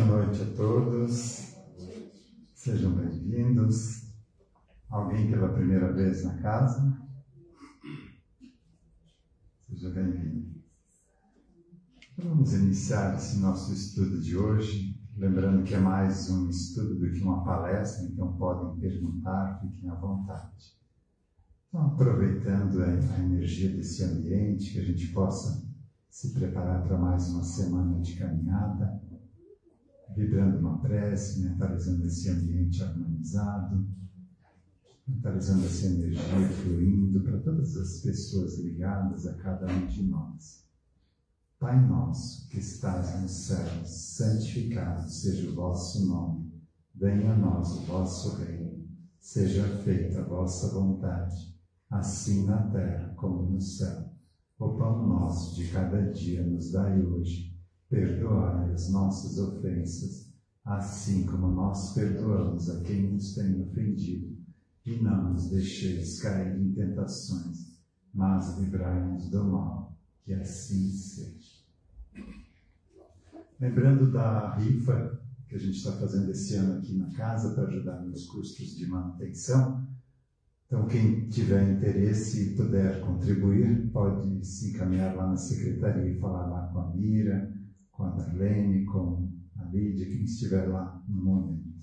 Boa noite a todos, sejam bem-vindos. Alguém pela primeira vez na casa? Seja bem-vindo. Vamos iniciar esse nosso estudo de hoje, lembrando que é mais um estudo do que uma palestra, então podem perguntar, fiquem à vontade. Então, aproveitando a energia desse ambiente, que a gente possa se preparar para mais uma semana de caminhada, vibrando uma prece, mentalizando esse ambiente harmonizado, mentalizando essa energia fluindo para todas as pessoas ligadas a cada um de nós. Pai nosso, que estás nos céus, santificado seja o vosso nome. Venha a nós o vosso reino. Seja feita a vossa vontade, assim na terra como no céu. O pão nosso de cada dia nos dai hoje. Perdoai as nossas ofensas, assim como nós perdoamos a quem nos tem ofendido. E não nos deixeis cair em tentações, mas livrai-nos do mal. Que assim seja. Lembrando da rifa que a gente está fazendo esse ano aqui na casa para ajudar nos custos de manutenção. Então, quem tiver interesse e puder contribuir, pode se encaminhar lá na secretaria e falar lá com a Mira, com a Darlene, com a Lídia, quem estiver lá no momento.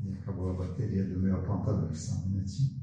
E acabou a bateria do meu apontador, só um minutinho.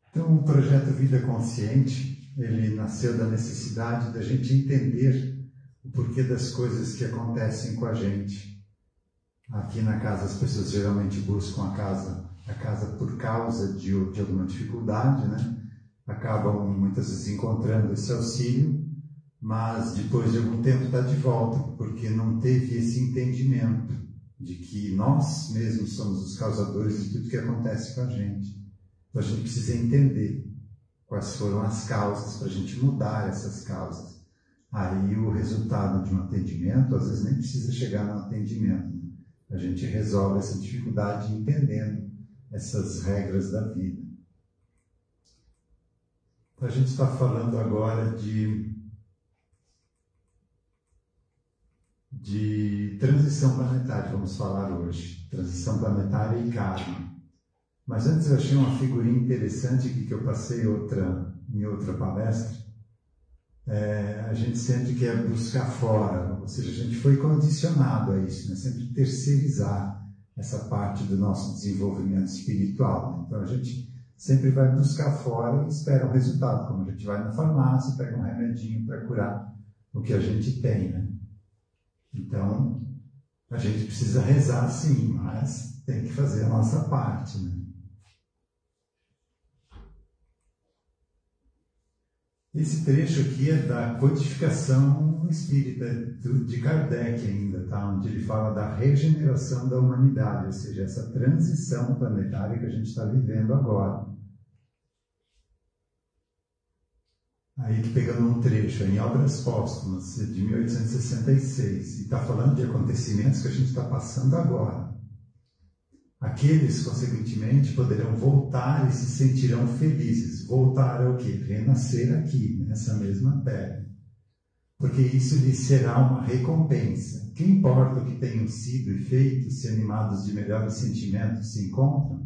Então, o projeto Vida Consciente, ele nasceu da necessidade da gente entender o porquê das coisas que acontecem com a gente. Aqui na casa as pessoas geralmente buscam a casa por causa de alguma dificuldade, né? Acabam muitas vezes encontrando esse auxílio, mas depois de algum tempo está de volta, porque não teve esse entendimento de que nós mesmos somos os causadores de tudo que acontece com a gente. Então a gente precisa entender quais foram as causas para a gente mudar essas causas. Aí o resultado de um atendimento, às vezes nem precisa chegar no atendimento, né? A gente resolve essa dificuldade entendendo essas regras da vida. Então a gente está falando agora de transição planetária, vamos falar hoje. Transição planetária e karma. Mas antes eu achei uma figurinha interessante aqui que eu passei em outra palestra. A gente sempre quer buscar fora, ou seja, a gente foi condicionado a isso, né? Sempre terceirizar essa parte do nosso desenvolvimento espiritual. Então a gente sempre vai buscar fora e espera um resultado, como a gente vai na farmácia, pega um remedinho para curar o que a gente tem, né? Então a gente precisa rezar sim, mas tem que fazer a nossa parte, né? Esse trecho aqui é da codificação espírita de Kardec ainda, tá? Onde ele fala da regeneração da humanidade, ou seja, essa transição planetária que a gente está vivendo agora. Aí pegando um trecho em Obras Póstumas, de 1866, e está falando de acontecimentos que a gente está passando agora. Aqueles, consequentemente, poderão voltar e se sentirão felizes. Voltar ao quê? Renascer aqui, nessa mesma terra. Porque isso lhes será uma recompensa. Que importa o que tenham sido e feito, se animados de melhores sentimentos se encontram?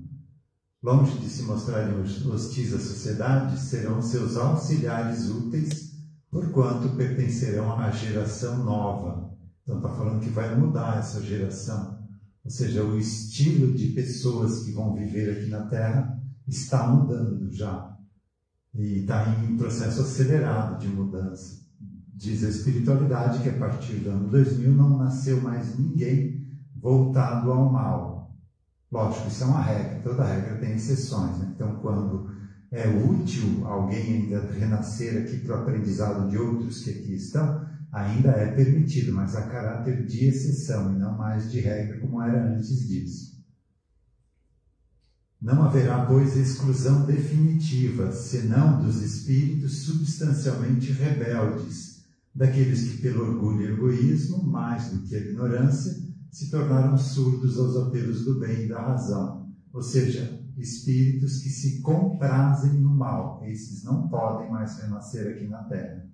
Longe de se mostrarem hostis à sociedade, serão seus auxiliares úteis, porquanto pertencerão à geração nova. Então está falando que vai mudar essa geração. Ou seja, o estilo de pessoas que vão viver aqui na Terra está mudando já. E está em processo acelerado de mudança. Diz a espiritualidade que a partir do ano 2000 não nasceu mais ninguém voltado ao mal. Lógico, isso é uma regra, toda regra tem exceções, né? Então, quando é útil alguém ainda renascer aqui para o aprendizado de outros que aqui estão, ainda é permitido, mas a caráter de exceção e não mais de regra como era antes disso. Não haverá, pois, exclusão definitiva, senão dos espíritos substancialmente rebeldes, daqueles que, pelo orgulho e egoísmo, mais do que a ignorância, se tornaram surdos aos apelos do bem e da razão, ou seja, espíritos que se comprazem no mal. Esses não podem mais renascer aqui na Terra.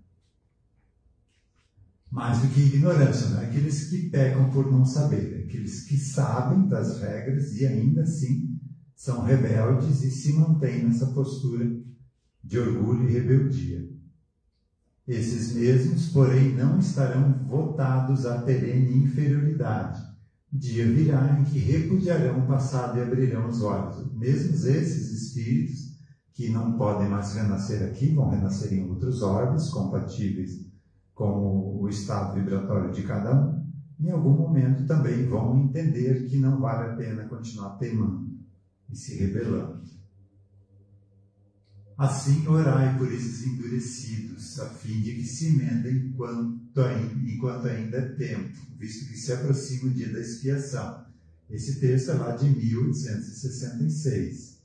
Mais do que ignorância, não é aqueles que pecam por não saber, é aqueles que sabem das regras e ainda assim são rebeldes e se mantêm nessa postura de orgulho e rebeldia. Esses mesmos, porém, não estarão votados à perene inferioridade. Dia virá em que repudiarão o passado e abrirão os olhos. Mesmo esses espíritos, que não podem mais renascer aqui, vão renascer em outros orbes compatíveis com o estado vibratório de cada um, em algum momento também vão entender que não vale a pena continuar teimando e se rebelando. Assim, orai por esses endurecidos, a fim de que se emendem enquanto ainda é tempo, visto que se aproxima o dia da expiação. Esse texto é lá de 1866.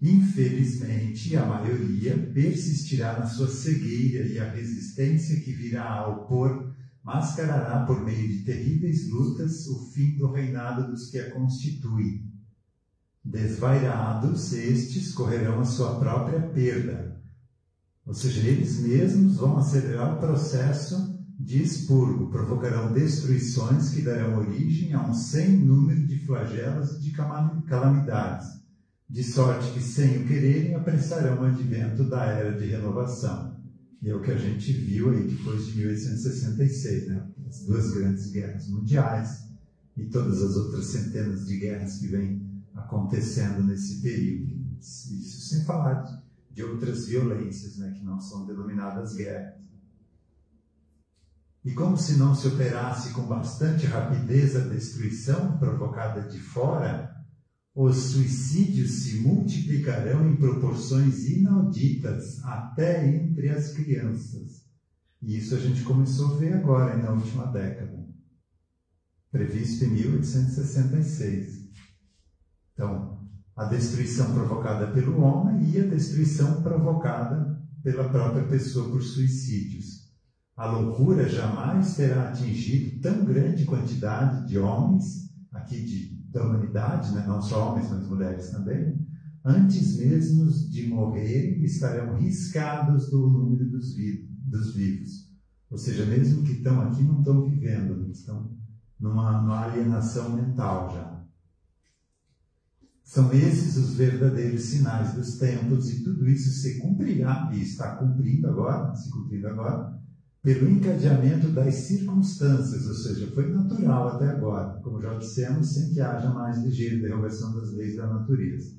Infelizmente, a maioria persistirá na sua cegueira e a resistência que virá a opor mascarará por meio de terríveis lutas o fim do reinado dos que a constituem. Desvairados, estes correrão a sua própria perda. Ou seja, eles mesmos vão acelerar o processo de expurgo, provocarão destruições que darão origem a um sem número de flagelos e de calamidades, de sorte que, sem o quererem, apressarão o advento da era de renovação. E é o que a gente viu aí depois de 1866, né? As duas grandes guerras mundiais e todas as outras centenas de guerras que vêm acontecendo nesse período. Isso sem falar de outras violências, né, que não são denominadas guerras. E como se não se operasse com bastante rapidez a destruição provocada de fora, os suicídios se multiplicarão em proporções inauditas até entre as crianças. E isso a gente começou a ver agora, na última década. Previsto em 1866. Então, a destruição provocada pelo homem e a destruição provocada pela própria pessoa por suicídios. A loucura jamais terá atingido tão grande quantidade de homens, aqui da humanidade, né? Não só homens, mas mulheres também, antes mesmo de morrerem, estarão riscados do número dos vivos. Ou seja, mesmo que estão aqui, não estão vivendo, estão numa alienação mental já. São esses os verdadeiros sinais dos tempos, e tudo isso se cumprirá, e está se cumprindo agora, pelo encadeamento das circunstâncias, ou seja, foi natural até agora, como já dissemos, sem que haja mais ligeira derrogação das leis da natureza.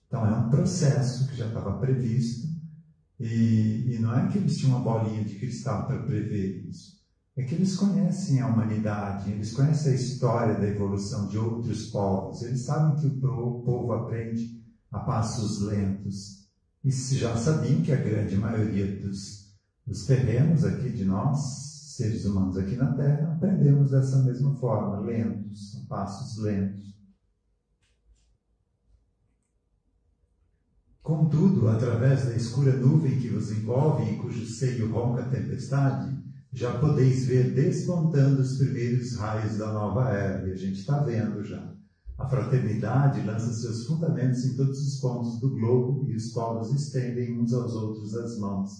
Então é um processo que já estava previsto, e não é que eles tinham uma bolinha de cristal para prever isso. É que eles conhecem a humanidade, eles conhecem a história da evolução de outros povos, eles sabem que o povo aprende a passos lentos. E já sabiam que a grande maioria dos terrenos aqui de nós, seres humanos aqui na Terra, aprendemos dessa mesma forma, lentos, a passos lentos. Contudo, através da escura nuvem que vos envolve e cujo seio ronca a tempestade, já podeis ver despontando os primeiros raios da nova era, e a gente está vendo já. A fraternidade lança seus fundamentos em todos os pontos do globo e os povos estendem uns aos outros as mãos.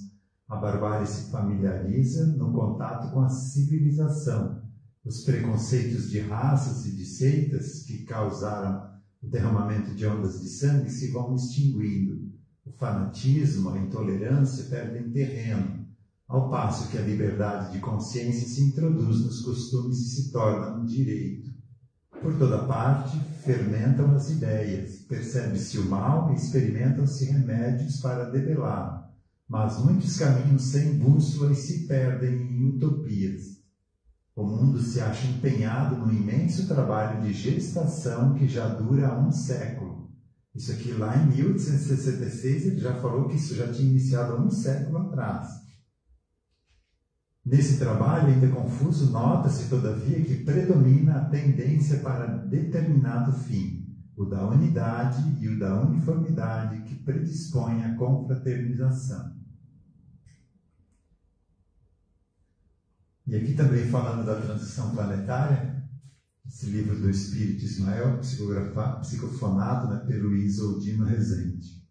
A barbárie se familiariza no contato com a civilização. Os preconceitos de raças e de seitas que causaram o derramamento de ondas de sangue se vão extinguindo. O fanatismo, a intolerância perdem terreno, ao passo que a liberdade de consciência se introduz nos costumes e se torna um direito. Por toda parte, fermentam as ideias, percebe-se o mal e experimentam-se remédios para debelá-lo, mas muitos caminham sem bússola e se perdem em utopias. O mundo se acha empenhado num imenso trabalho de gestação que já dura 1 século. Isso aqui lá em 1866 ele já falou que isso já tinha iniciado há 1 século atrás. Nesse trabalho, ainda confuso, nota-se, todavia, que predomina a tendência para determinado fim, o da unidade e o da uniformidade que predispõe à confraternização. E aqui também falando da transição planetária, esse livro do Espírito Ismael, psicofonado pelo Isoldino Rezende.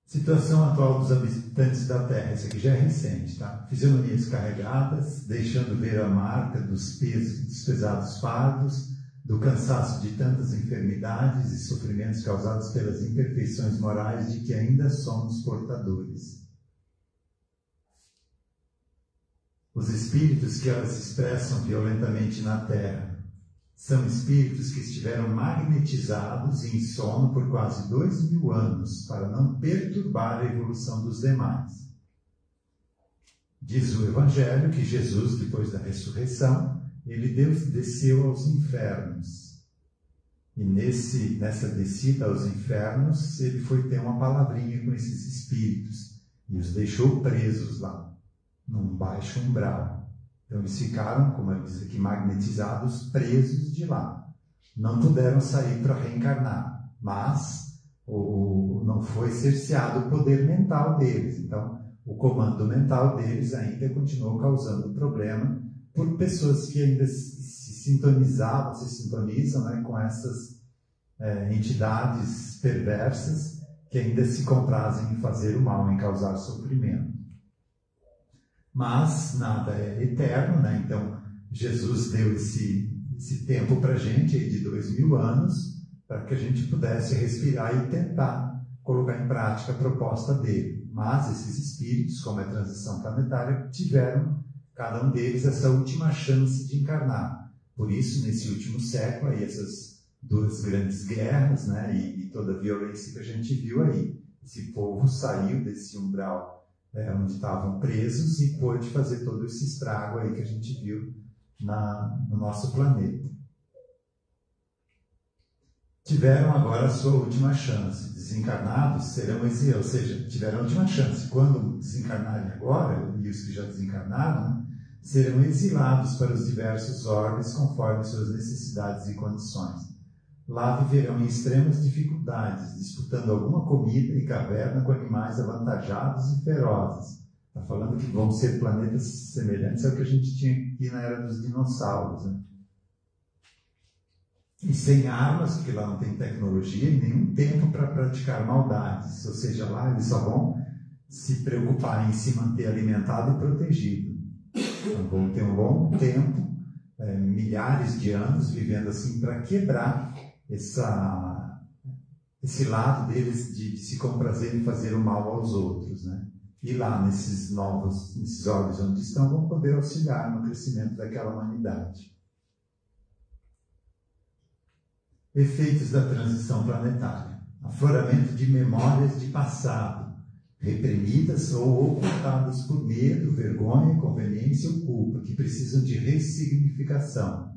Situação atual dos habitantes da Terra, isso aqui já é recente, tá? Fisionomias carregadas, deixando ver a marca dos pesados fardos, do cansaço de tantas enfermidades e sofrimentos causados pelas imperfeições morais de que ainda somos portadores. Os espíritos que elas expressam violentamente na Terra são espíritos que estiveram magnetizados em sono por quase 2000 anos para não perturbar a evolução dos demais. Diz o Evangelho que Jesus, depois da ressurreição, ele desceu aos infernos. E nessa descida aos infernos, ele foi ter uma palavrinha com esses espíritos e os deixou presos lá, num baixo umbral. Então eles ficaram, como eu disse aqui, magnetizados, presos de lá. Não puderam sair para reencarnar, mas não foi cerceado o poder mental deles. Então, o comando mental deles ainda continuou causando problema por pessoas que ainda se sintonizam, né, com essas entidades perversas que ainda se comprazem em fazer o mal, em causar sofrimento. Mas nada é eterno, né? Então Jesus deu esse tempo para a gente, de 2000 anos, para que a gente pudesse respirar e tentar colocar em prática a proposta dele. Mas esses espíritos, como é a transição planetária, tiveram, cada um deles, essa última chance de encarnar. Por isso, nesse último século, aí, essas 2 grandes guerras, né? E toda a violência que a gente viu aí. Esse povo saiu desse umbral onde estavam presos e pôde fazer todo esse estrago aí que a gente viu no nosso planeta. Tiveram agora a sua última chance. Desencarnados serão exilados, ou seja, tiveram a última chance. Quando desencarnarem agora, e os que já desencarnaram, né, serão exilados para os diversos orbes conforme suas necessidades e condições. Lá viverão em extremas dificuldades, disputando alguma comida e caverna com animais avantajados e ferozes. Está falando que vão ser planetas semelhantes ao que a gente tinha aqui na era dos dinossauros, né? E sem armas, porque lá não tem tecnologia e nenhum tempo para praticar maldades. Ou seja, lá eles só vão se preocupar em se manter alimentado e protegido. Então vão ter um longo tempo, milhares de anos, vivendo assim para quebrar esse lado deles de se comprazer em fazer o mal aos outros, né? E lá nesses orbes onde estão, vão poder auxiliar no crescimento daquela humanidade. Efeitos da transição planetária: afloramento de memórias de passado, reprimidas ou ocultadas por medo, vergonha, conveniência ou culpa, que precisam de ressignificação.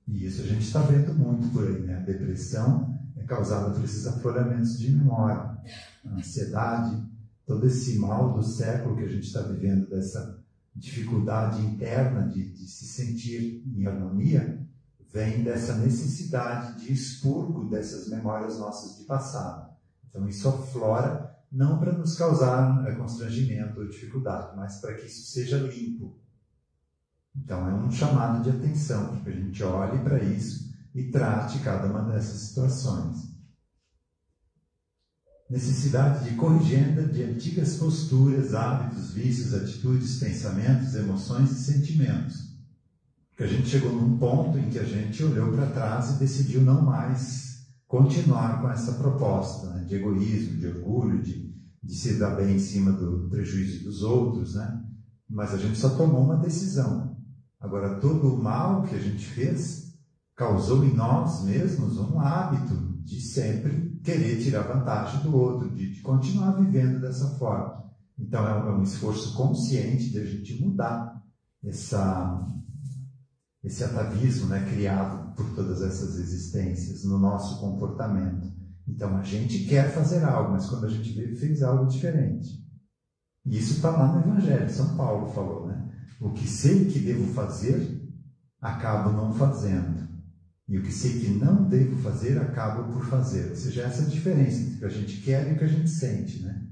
E isso a gente está vendo muito por aí, né? A depressão é causada por esses afloramentos de memória, a ansiedade, todo esse mal do século que a gente está vivendo, dessa dificuldade interna de se sentir em harmonia, vem dessa necessidade de expurgo dessas memórias nossas de passado. Então isso aflora não para nos causar constrangimento ou dificuldade, mas para que isso seja limpo. Então é um chamado de atenção, para que a gente olhe para isso e trate cada uma dessas situações. Necessidade de corrigenda de antigas posturas, hábitos, vícios, atitudes, pensamentos, emoções e sentimentos. Porque a gente chegou num ponto em que a gente olhou para trás e decidiu não mais continuar com essa proposta, né, de egoísmo, de orgulho, de se dar bem em cima do prejuízo dos outros, né? Mas a gente só tomou uma decisão. Agora, todo o mal que a gente fez causou em nós mesmos um hábito de sempre querer tirar vantagem do outro, de continuar vivendo dessa forma. Então, é um esforço consciente de a gente mudar esse atavismo, né, criado por todas essas existências no nosso comportamento. Então, a gente quer fazer algo, mas quando a gente vê, fez algo diferente. E isso está lá no Evangelho, São Paulo falou, né? O que sei que devo fazer, acabo não fazendo. E o que sei que não devo fazer, acabo por fazer. Ou seja, essa é a diferença entre o que a gente quer e o que a gente sente, né?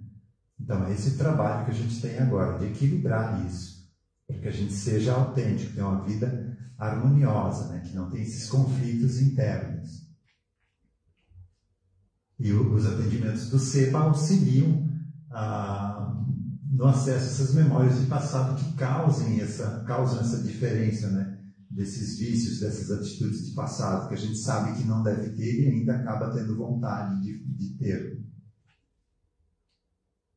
Então, é esse trabalho que a gente tem agora, de equilibrar isso, para que a gente seja autêntico, tenha uma vida harmoniosa, né? Que não tenha esses conflitos internos. E os atendimentos do SEPA auxiliam no acesso a essas memórias de passado que causam essa diferença, né? Desses vícios, dessas atitudes de passado, que a gente sabe que não deve ter e ainda acaba tendo vontade de ter.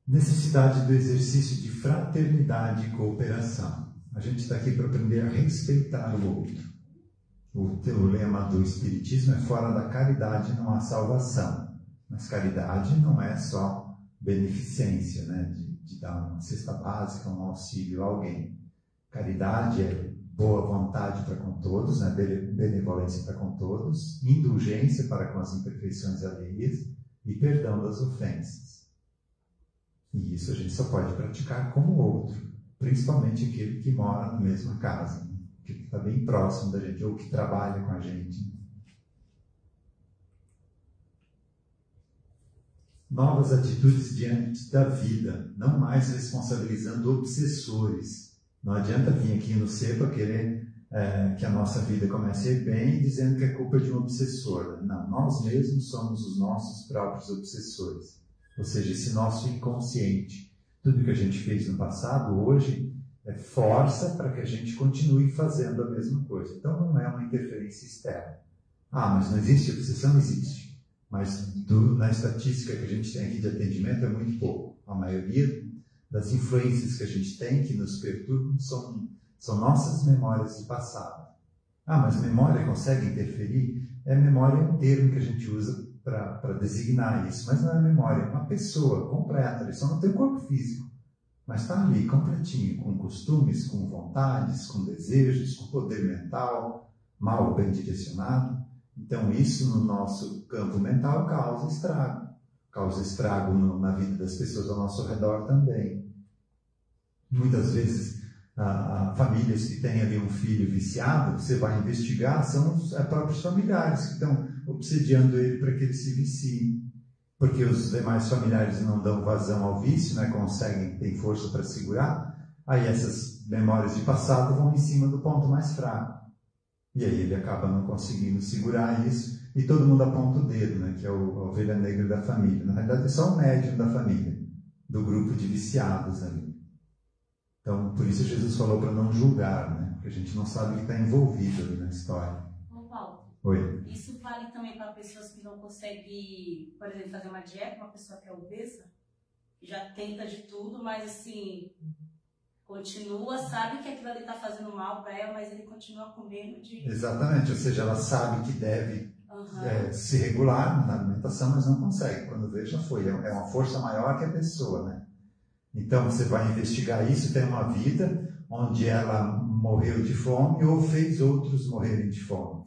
Necessidade do exercício de fraternidade e cooperação. A gente está aqui para aprender a respeitar o outro. O lema do Espiritismo é: fora da caridade não há salvação. Mas caridade não é só beneficência, né? De dar uma cesta básica, um auxílio a alguém. Caridade é boa vontade para com todos, né? Benevolência para com todos, indulgência para com as imperfeições alheias e perdão das ofensas. E isso a gente só pode praticar com o outro, principalmente aquele que mora na mesma casa, né? Que está bem próximo da gente, ou que trabalha com a gente. Novas atitudes diante da vida, não mais responsabilizando obsessores. Não adianta vir aqui no SEPA querer que a nossa vida comece a ir bem dizendo que é culpa de um obsessor. Não, nós mesmos somos os nossos próprios obsessores. Ou seja, esse nosso inconsciente. Tudo que a gente fez no passado, hoje, força para que a gente continue fazendo a mesma coisa. Então não é uma interferência externa. Ah, mas não existe obsessão? Existe. Mas na estatística que a gente tem aqui de atendimento é muito pouco. A maioria das influências que a gente tem, que nos perturbam, são nossas memórias de passado. Ah, mas memória consegue interferir? Memória é um termo que a gente usa para designar isso, mas não é memória, é uma pessoa completa, ele só não tem o corpo físico, mas está ali, completinho, com costumes, com vontades, com desejos, com poder mental, mal ou bem direcionado. Então isso no nosso campo mental causa estrago na vida das pessoas ao nosso redor também. Muitas vezes, famílias que têm ali um filho viciado, você vai investigar, são os próprios familiares que estão obsediando ele para que ele se vicie. Porque os demais familiares não dão vazão ao vício, né? Têm força para segurar, aí essas memórias de passado vão em cima do ponto mais fraco. E aí ele acaba não conseguindo segurar isso, e todo mundo aponta o dedo, né? Que é a ovelha negra da família. Na realidade é só o médium da família, do grupo de viciados ali. Então, por isso Jesus falou para não julgar, né? Porque a gente não sabe o que está envolvido ali na história. Ô Paulo, Oi. Isso vale também para pessoas que não conseguem, por exemplo, fazer uma dieta, uma pessoa que é obesa, já tenta de tudo, mas assim, continua, sabe que aquilo ali está fazendo mal para ela, mas ele continua comendo de... Exatamente, ou seja, ela sabe que deve se regular na alimentação, mas não consegue. Quando vê, já foi. É uma força maior que a pessoa, né? Então, você vai investigar isso, tem uma vida onde ela morreu de fome ou fez outros morrerem de fome.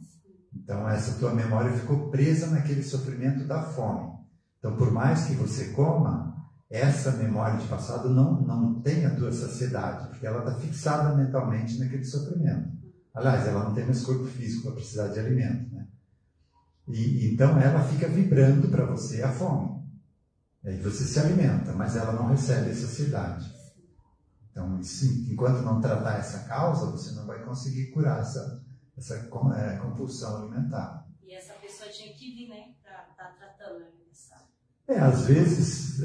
Então, essa tua memória ficou presa naquele sofrimento da fome. Então, por mais que você coma, essa memória de passado não tem a tua saciedade, porque ela está fixada mentalmente naquele sofrimento. Aliás, ela não tem mais corpo físico para precisar de alimento, né? E então ela fica vibrando para você a fome. Aí você se alimenta, mas ela não recebe a saciedade. Então, enquanto não tratar essa causa, você não vai conseguir curar essa compulsão alimentar. E essa pessoa tinha que vir, né, para estar tratando a alimentação. Às vezes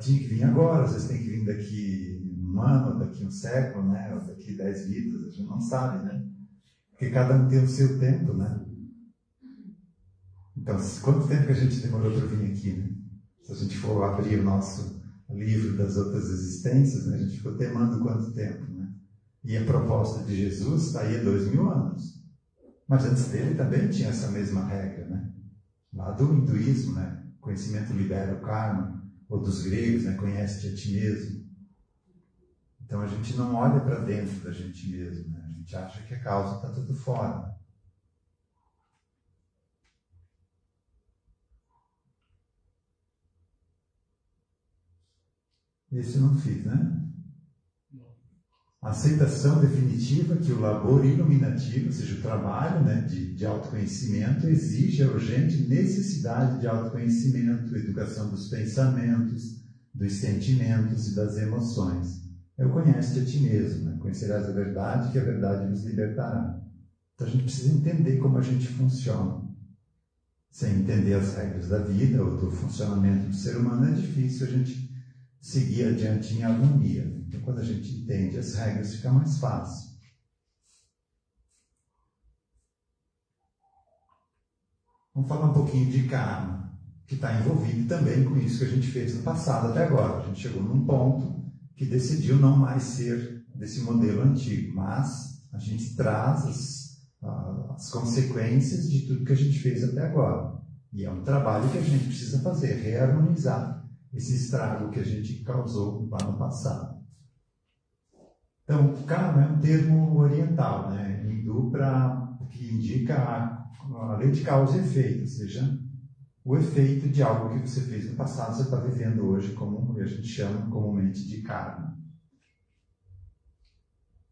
tinha que vir agora, às vezes tem que vir daqui um ano, daqui um século, né, ou daqui 10 vidas, a gente não sabe, né? Porque cada um tem o seu tempo, né? Então, quanto tempo que a gente demorou para vir aqui, né? Se a gente for abrir o nosso livro das outras existências, né, a gente ficou temando quanto tempo, né? E a proposta de Jesus está aí há 2000 anos. Mas antes dele também tinha essa mesma regra, né? Lá do hinduísmo, né? Conhecimento libera o karma, ou dos gregos, né? Conhece-te a ti mesmo. Então a gente não olha para dentro da gente mesmo, né? A gente acha que a causa está tudo fora. Esse eu não fiz, né? A aceitação definitiva que o labor iluminativo, ou seja, o trabalho, né, de autoconhecimento, exige a urgente necessidade de autoconhecimento, educação dos pensamentos, dos sentimentos e das emoções. Eu conheço-te a ti mesmo, né? Conhecerás a verdade, que a verdade nos libertará. Então a gente precisa entender como a gente funciona. Sem entender as regras da vida ou do funcionamento do ser humano, é difícil a gente seguir adiante em harmonia. Então, quando a gente entende as regras, fica mais fácil. Vamos falar um pouquinho de karma, que está envolvido também com isso que a gente fez no passado até agora. A gente chegou num ponto que decidiu não mais ser desse modelo antigo, mas a gente traz as consequências de tudo que a gente fez até agora. E é um trabalho que a gente precisa fazer, reharmonizar esse estrago que a gente causou lá no passado. Então, karma é um termo oriental, né, hindu, que indica a lei de causa e efeito, ou seja, o efeito de algo que você fez no passado, você está vivendo hoje, como a gente chama comumente de karma.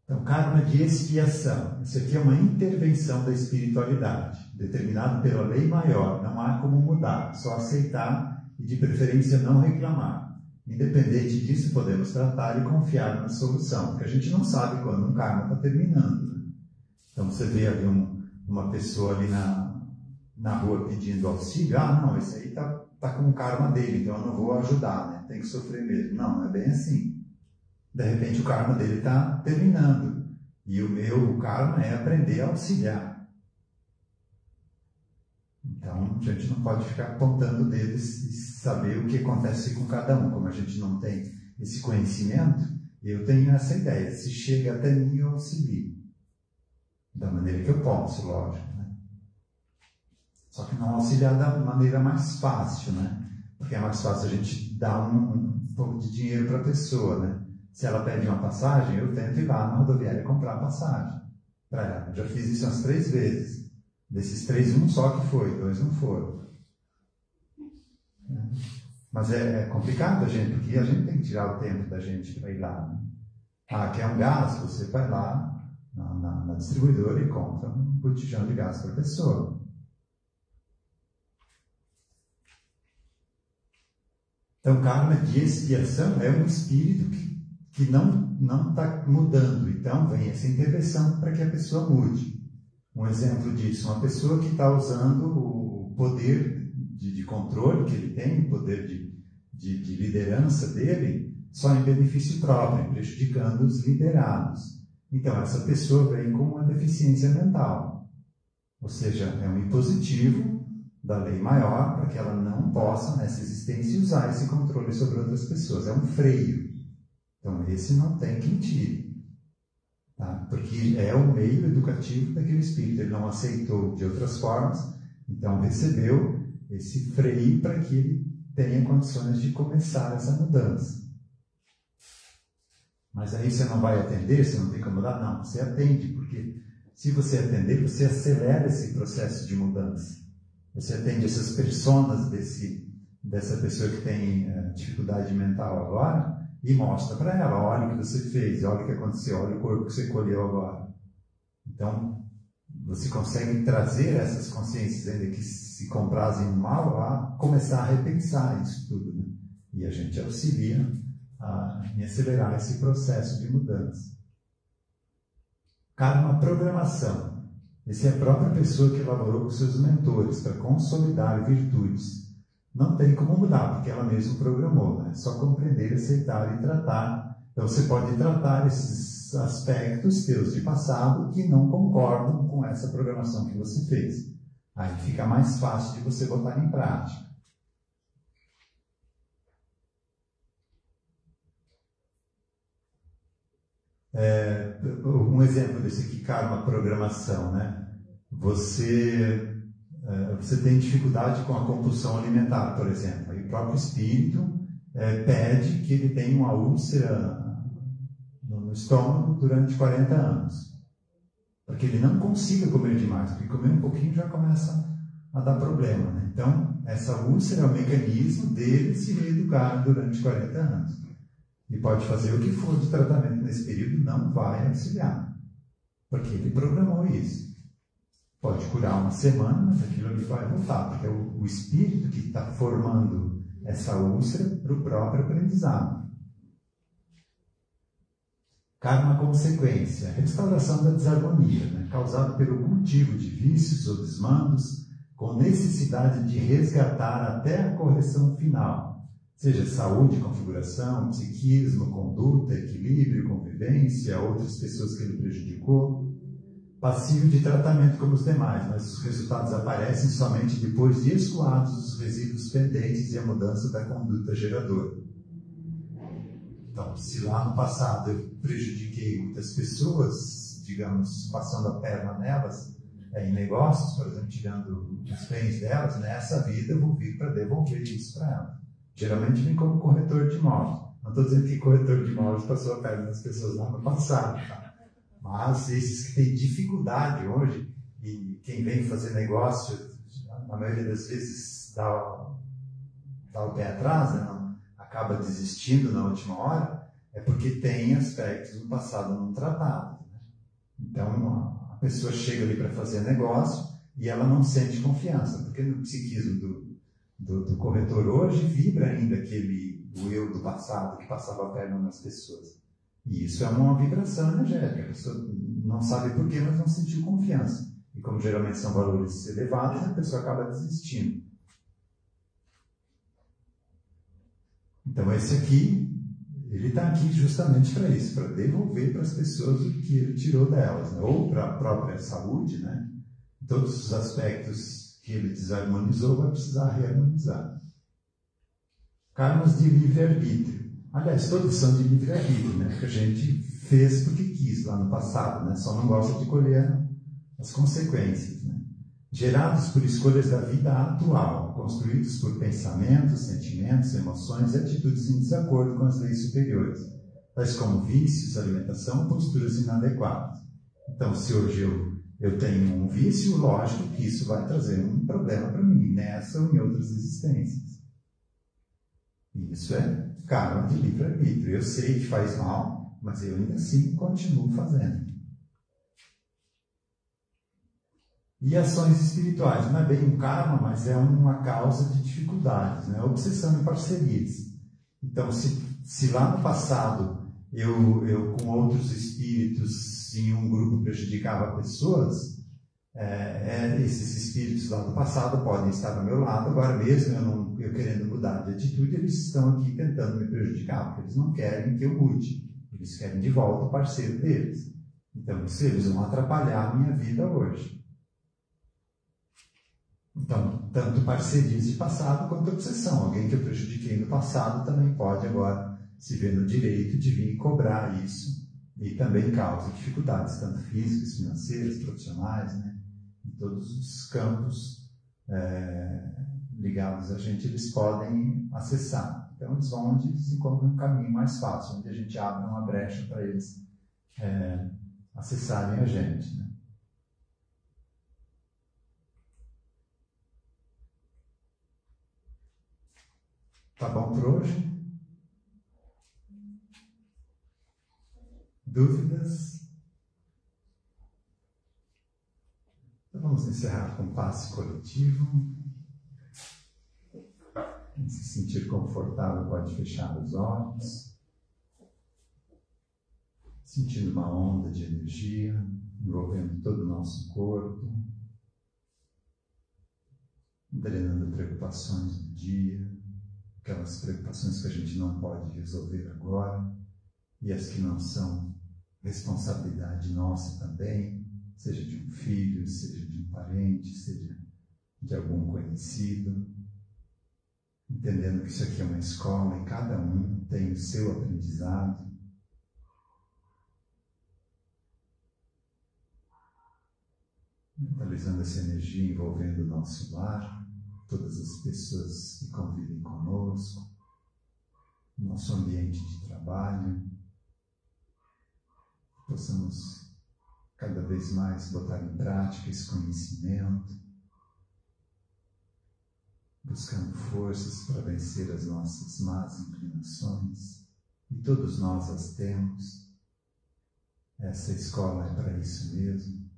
Então, karma de expiação. Isso aqui é uma intervenção da espiritualidade, determinado pela lei maior. Não há como mudar, só aceitar e, de preferência, não reclamar. Independente disso, podemos tratar e confiar na solução, porque a gente não sabe quando um karma está terminando, né? Então, você vê ali uma pessoa ali na rua pedindo auxílio. Ah, não, esse aí tá com o karma dele, então eu não vou ajudar, né? Tem que sofrer mesmo. Não é bem assim. De repente, o karma dele está terminando. E o meu karma é aprender a auxiliar. Então, a gente não pode ficar apontando o dedo e saber o que acontece com cada um. Como a gente não tem esse conhecimento, eu tenho essa ideia. Se chega até mim, eu auxilio. Da maneira que eu posso, lógico, né? Só que não auxiliar da maneira mais fácil, né? Porque é mais fácil a gente dar um pouco de dinheiro para a pessoa, né? Se ela pede uma passagem, eu tento ir lá na rodoviária comprar a passagem para ela. Eu já fiz isso umas 3 vezes. Desses 3, um só que foi, 2 não foram. Mas é complicado, porque a gente tem que tirar o tempo da gente para ir lá, né? Ah, quer um gás? Você vai lá na distribuidora e compra um botijão de gás para a pessoa. Então, karma de expiação é um espírito que não está mudando. Então, vem essa intervenção para que a pessoa mude. Um exemplo disso, uma pessoa que está usando o poder de controle que ele tem, o poder de liderança dele, só em benefício próprio, prejudicando os liderados. Então, essa pessoa vem com uma deficiência mental. Ou seja, é um impositivo da lei maior para que ela não possa, nessa existência, usar esse controle sobre outras pessoas. É um freio. Então, esse não tem quem tire. Tá? Porque é o meio educativo daquele espírito. Ele não aceitou de outras formas, então recebeu esse freio para que ele tenha condições de começar essa mudança. Mas aí você não vai atender, você não tem como mudar? Não, você atende, porque se você atender, você acelera esse processo de mudança. Você atende essas personas dessa pessoa que tem dificuldade mental agora e mostra para ela, olha o que você fez, olha o que aconteceu, olha o corpo que você colheu agora. Então, você consegue trazer essas consciências ainda que se comprazem no mal a começar a repensar isso tudo, né? E a gente auxilia em acelerar esse processo de mudança. Karma programação. Essa é a própria pessoa que elaborou com seus mentores para consolidar virtudes. Não tem como mudar, porque ela mesma programou, né? É só compreender, aceitar e tratar. Então você pode tratar esses aspectos teus de passado que não concordam com essa programação que você fez. Aí fica mais fácil de você botar em prática. Um exemplo desse aqui, karma programação, né? Você tem dificuldade com a compulsão alimentar, por exemplo. Aí o próprio espírito pede que ele tenha uma úlcera no estômago durante 40 anos. Para que ele não consiga comer demais, porque comer um pouquinho já começa a dar problema, né? Então, essa úlcera é o mecanismo dele se reeducar durante 40 anos. E pode fazer o que for de tratamento nesse período, não vai auxiliar. Porque ele programou isso. Pode curar uma semana, mas aquilo ali vai voltar, porque é o espírito que está formando essa úlcera para o próprio aprendizado. Karma consequência, restauração da desarmonia, né? Causada pelo cultivo de vícios ou desmandos, com necessidade de resgatar até a correção final. Seja saúde, configuração, psiquismo, conduta, equilíbrio, convivência, outras pessoas que ele prejudicou. Passível de tratamento como os demais, mas os resultados aparecem somente depois de escoados os resíduos pendentes e a mudança da conduta geradora. Então, se lá no passado eu prejudiquei muitas pessoas, digamos, passando a perna nelas, em negócios, por exemplo, tirando os bens delas, nessa vida eu vou vir para devolver isso para elas. Geralmente vem como corretor de imóveis. Não estou dizendo que corretor de imóveis passou a perna nas pessoas lá no passado, tá? Mas esses que têm dificuldade hoje, e quem vem fazer negócio, na maioria das vezes dá o pé atrás, né? Acaba desistindo na última hora, é porque tem aspectos do passado não tratados, né? Então, a pessoa chega ali para fazer negócio e ela não sente confiança, porque no psiquismo do corretor hoje vibra ainda o eu do passado que passava a perna nas pessoas. E isso é uma vibração energética. A pessoa não sabe por quê, mas não sentiu confiança. E como geralmente são valores elevados, a pessoa acaba desistindo. Então esse aqui, ele está aqui justamente para isso, para devolver para as pessoas o que ele tirou delas, né? Ou para a própria saúde, né? Todos os aspectos que ele desarmonizou, vai precisar reharmonizar. Karmas de livre-arbítrio. Aliás, todos são de livre-arbítrio, né? Porque a gente fez porque quis lá no passado, né? Só não gosta de colher as consequências, né? Gerados por escolhas da vida atual, construídos por pensamentos, sentimentos, emoções e atitudes em desacordo com as leis superiores, tais como vícios, alimentação, posturas inadequadas. Então, se hoje eu tenho um vício, lógico que isso vai trazer um problema para mim, nessa ou em outras existências. Isso é karma de livre-arbítrio. Eu sei que faz mal, mas eu ainda assim continuo fazendo. E ações espirituais. Não é bem um karma, mas é uma causa de dificuldades, né? Obsessão e parcerias. Então, se lá no passado eu com outros espíritos em um grupo prejudicava pessoas, esses espíritos lá do passado podem estar do meu lado, agora mesmo eu querendo mudar de atitude, eles estão aqui tentando me prejudicar, porque eles não querem que eu mude, eles querem de volta o parceiro deles. Então, eles vão atrapalhar a minha vida hoje. Então, tanto parcerias de passado quanto obsessão. Alguém que eu prejudiquei no passado também pode agora se ver no direito de vir cobrar isso, e também causa dificuldades, tanto físicas, financeiras, profissionais, né? Em todos os campos ligados a gente, eles podem acessar. Então, eles vão onde eles encontram um caminho mais fácil, onde a gente abre uma brecha para eles acessarem a gente, né? Tá bom por hoje? Dúvidas? encerrar com passe coletivo. Quem se sentir confortável pode fechar os olhos, sentindo uma onda de energia envolvendo todo o nosso corpo, drenando preocupações do dia, aquelas preocupações que a gente não pode resolver agora e as que não são responsabilidade nossa também, seja de um filho, seja de um parente, seja de algum conhecido, entendendo que isso aqui é uma escola e cada um tem o seu aprendizado. Mentalizando essa energia envolvendo o nosso lar, todas as pessoas que convivem conosco, nosso ambiente de trabalho, possamos cada vez mais botar em prática esse conhecimento, buscando forças para vencer as nossas más inclinações, e todos nós as temos. Essa escola é para isso mesmo.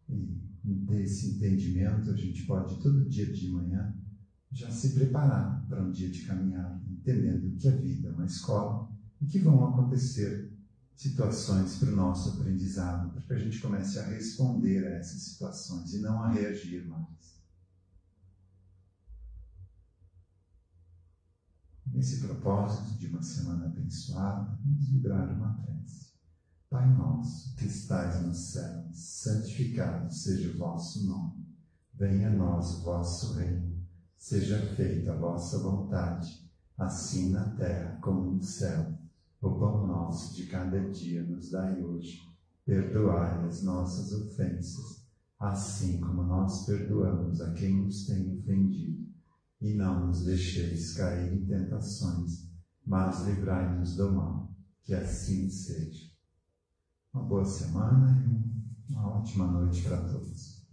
E desse entendimento a gente pode, todo dia de manhã, já se preparar para um dia de caminhada, entendendo que a vida é uma escola e que vão acontecer situações para o nosso aprendizado, para que a gente comece a responder a essas situações e não a reagir mais. Nesse propósito de uma semana abençoada, vamos vibrar uma prece. Pai nosso, que estais nos céus, santificado seja o vosso nome. Venha a nós o vosso reino. Seja feita a vossa vontade, assim na terra como no céu. O pão nosso de cada dia nos dai hoje. Perdoai as nossas ofensas, assim como nós perdoamos a quem nos tem ofendido. E não nos deixeis cair em tentações, mas livrai-nos do mal. Que assim seja. Uma boa semana e uma ótima noite para todos.